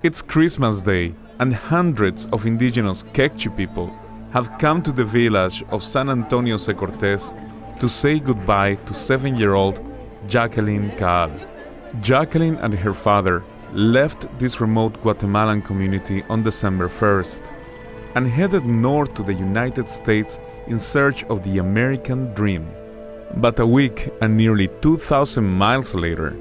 It's Christmas Day, and hundreds of indigenous Quechua people have come to the village of San Antonio Secortez to say goodbye to 7-year-old Jakelin Caal. Jakelin and her father left this remote Guatemalan community on December 1st and headed north to the United States in search of the American dream. But a week and nearly 2,000 miles later,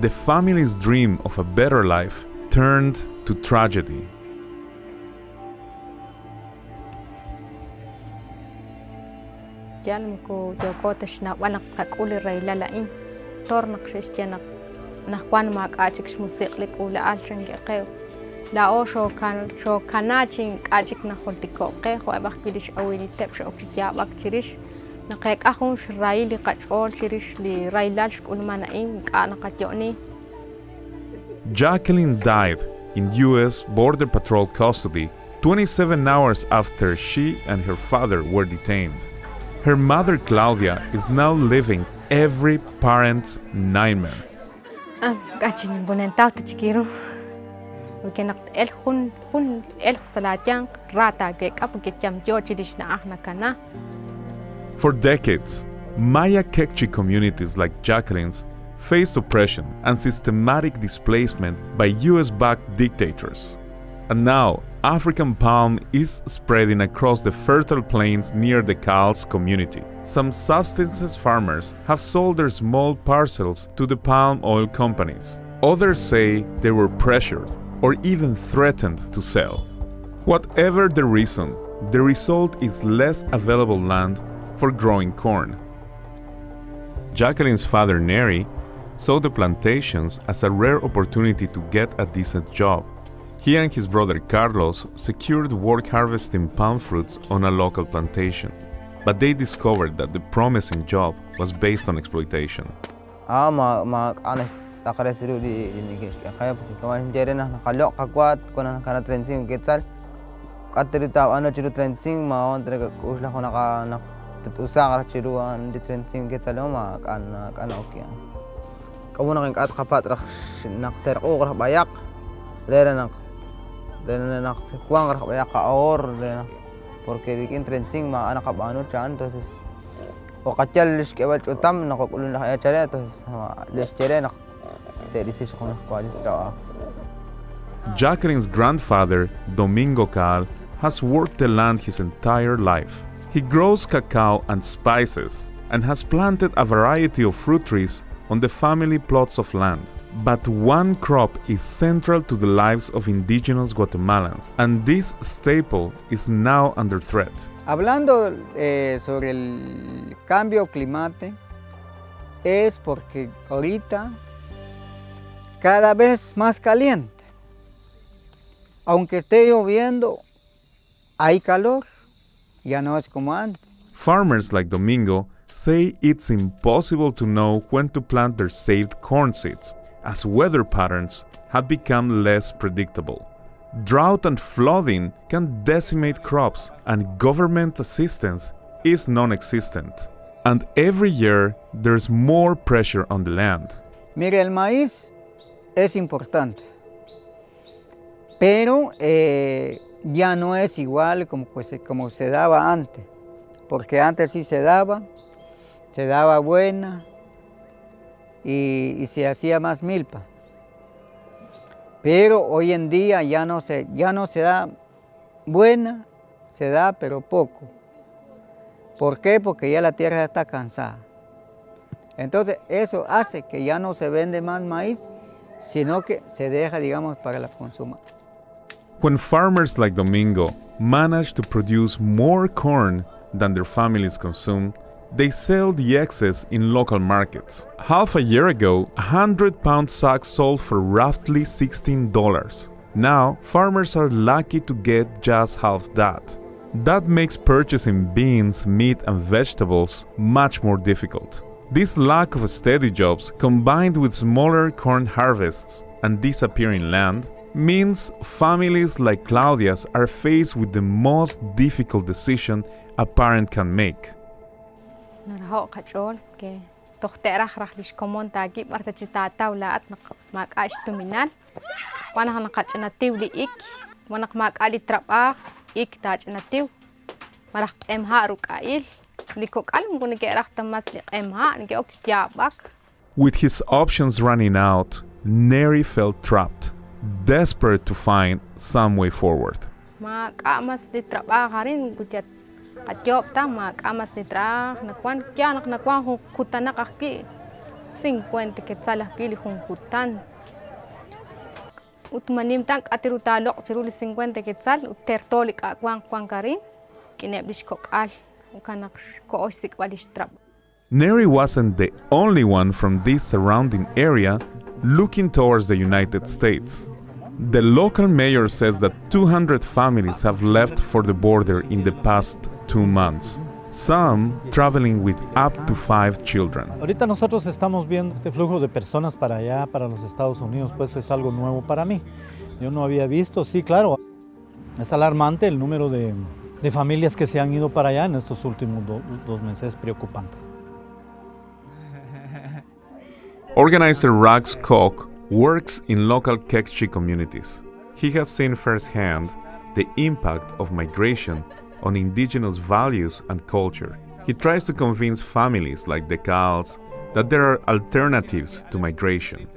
the family's dream of a better life turned to tragedy. Diyan ko jokotas na wanak kakuli ray lalain. Tornak Christianak nakwan mag-achik musiklik ula alsang gaqew. Lao sho kanaching achik na holtiko ke ho abak kilish awili tep sho okitya bak chirish nakek akong shray li qachol chirish li raylal shkulmanain kana qatyoni. Jakelin died in U.S. Border Patrol custody 27 hours after she and her father were detained. Her mother Claudia is now living every parent's nightmare. Kachin bonentaw ta chikiro. Ukenak el hun el salajang rata ke apukecham jochidish na ahna kana. For decades, Maya Quechua communities like Jakelin's faced oppression and systematic displacement by US-backed dictators. And now, African palm is spreading across the fertile plains near the Caal's community. Some subsistence farmers have sold their small parcels to the palm oil companies. Others say they were pressured or even threatened to sell. Whatever the reason, the result is less available land for growing corn. Jakelin's father, Neri, saw the plantations as a rare opportunity to get a decent job. He and his brother Carlos secured work harvesting palm fruits on a local plantation, but they discovered that the promising job was based on exploitation. Jakelin's grandfather, Domingo Caal, has worked the land his entire life. He grows cacao and spices and has planted a variety of fruit trees on the family plots of land. But one crop is central to the lives of indigenous Guatemalans, and this staple is now under threat. Hablando sobre el cambio climático, es porque ahorita cada vez más caliente. Aunque esté lloviendo, hay calor, ya no es como antes. Farmers like Domingo say it's impossible to know when to plant their saved corn seeds, as weather patterns have become less predictable. Drought and flooding can decimate crops, and government assistance is non-existent. And every year, there's more pressure on the land. Mire, el maíz es importante, pero ya no es igual como se daba antes, porque antes sí se daba buena, y se hacía más milpa. Pero hoy en día ya no se da buena, se da pero poco. ¿Por qué? Porque ya la tierra está cansada. Entonces eso hace que ya no se vende más maíz, sino que se deja, digamos, para el consumo. When farmers like Domingo manage to produce more corn than their families consume, they sell the excess in local markets. Half a year ago, a 100-pound sack sold for roughly $16. Now, farmers are lucky to get just half that. That makes purchasing beans, meat, and vegetables much more difficult. This lack of steady jobs, combined with smaller corn harvests and disappearing land, means families like Claudia's are faced with the most difficult decision a parent can make. Naraho kachol ke tohtera khrahlish komon tagi barta chitata ula at mak aish tuminal Wana nakachanatiu li ik, wanak makali trabah ik tachanatiu. Marak emha rukail. Liko kalm kung nag-erach tamas li emha, nag-ok tiyabak. With his options running out, Neri felt trapped, desperate to find some way forward. Makamas di trabah rin gutyat atyob ta makamas di trabah nakwan kya nakwan hukutan nakaki 50 quetzal kili hukutan. Utmanim tank atirutalok tiruli 50 quetzal utertolik akwan karin kinebish kokal ukanak koosik walish trab. Neri wasn't the only one from this surrounding area looking towards the United States. The local mayor says that 200 families have left for the border in the past 2 months, some traveling with up to 5 children. Ahorita nosotros estamos viendo este flujo de personas para allá, para los Estados Unidos, pues es algo nuevo para mí. Yo no había visto, sí, claro, es alarmante el número de familias que se han ido para allá en estos últimos 2 meses, es preocupante. Organizer Rags Koch works in local Kekchi communities. He has seen firsthand the impact of migration on indigenous values and culture. He tries to convince families like the Caals that there are alternatives to migration.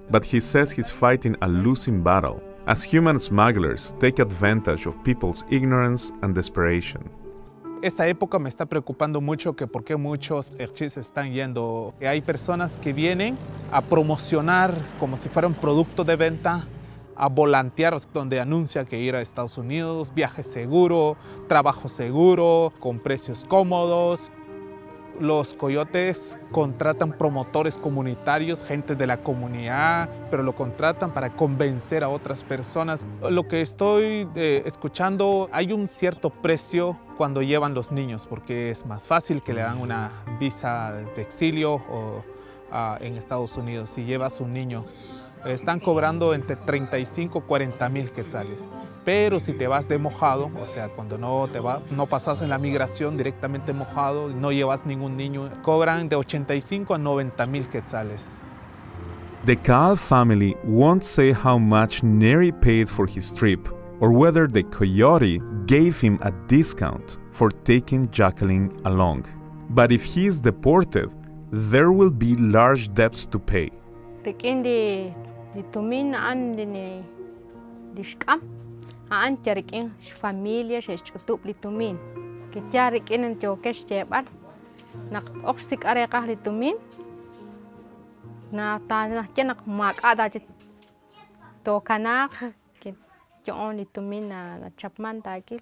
But he says he's fighting a losing battle as human smugglers take advantage of people's ignorance and desperation. Esta época me está preocupando mucho que por qué muchos herchis están yendo. Hay personas que vienen a promocionar como si fuera un producto de venta, a volantear, donde anuncia que ir a Estados Unidos, viaje seguro, trabajo seguro, con precios cómodos. Los coyotes contratan promotores comunitarios, gente de la comunidad, pero lo contratan para convencer a otras personas. Lo que estoy escuchando, hay un cierto precio cuando llevan los niños, porque es más fácil que le dan una visa de exilio en Estados Unidos si llevas un niño. Están cobrando entre 35 y 40 mil quetzales. Pero si te vas de mojado, o sea, cuando no pasas en la migración directamente mojado, no llevas ningún niño, cobran de 85 a 90 mil quetzales. The Caal family won't say how much Neri paid for his trip or whether the coyote gave him a discount for taking Jakelin along. But if he is deported, there will be large debts to pay. Aan tiarikin familia shechutub litumin. Que tiarikin en tiokesh tebal. Nak oxik arekah litumin. Na tanah nak makada jit tokanak que yon litumin na chapman takil.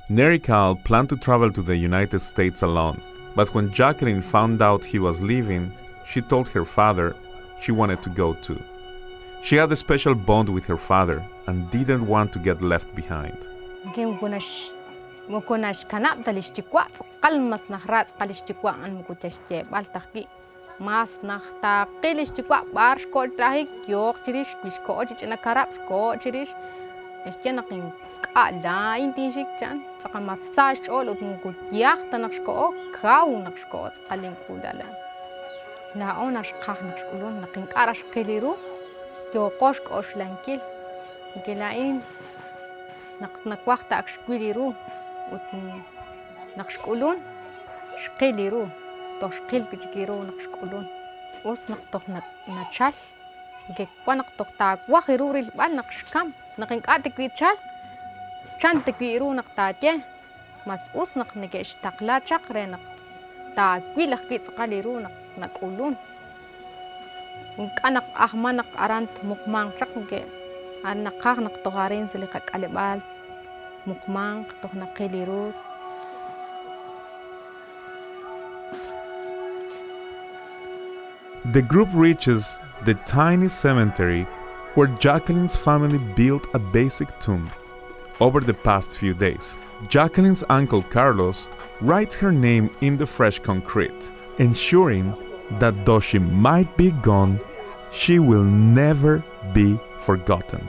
Neri Caal planned to travel to the United States alone, but when Jakelin found out he was leaving, she told her father she wanted to go too. She had a special bond with her father and didn't want to get left behind. Mukunash kanap dalishtikwa qalmas nahrat qalishtikwa an mukutashte baltaqi mas nahta qilishtikwa barsh kol trahik yok chirish bishko chichna karab ko chirish eskenaqin qala intishik chan saqa massage ol utmukut yaqta naqshko kaw naqshko qalin kulala la onash qah naqshulun naqin qarash qiliru yo qoshk oshlankil gelain naqwaqta akshquiliru naqshqulun shqiliru toshqil kichikiru naqshqulun us naqtoq nachal ge kwanaq toqta wahiru rilbal naqshkam naqinqatik wichal chantikwiru naqtache mas us naqnegesh taqla chaqre naq ta kwilaq kitsqaliru naqulun anak ahmanak arant mukmang chakge anak nak toharin silikak alibal mukmang toh nakiliru. The group reaches the tiny cemetery where Jakelin's family built a basic tomb. Over the past few days, Jakelin's uncle Carlos writes her name in the fresh concrete, ensuring that though she might be gone, she will never be forgotten.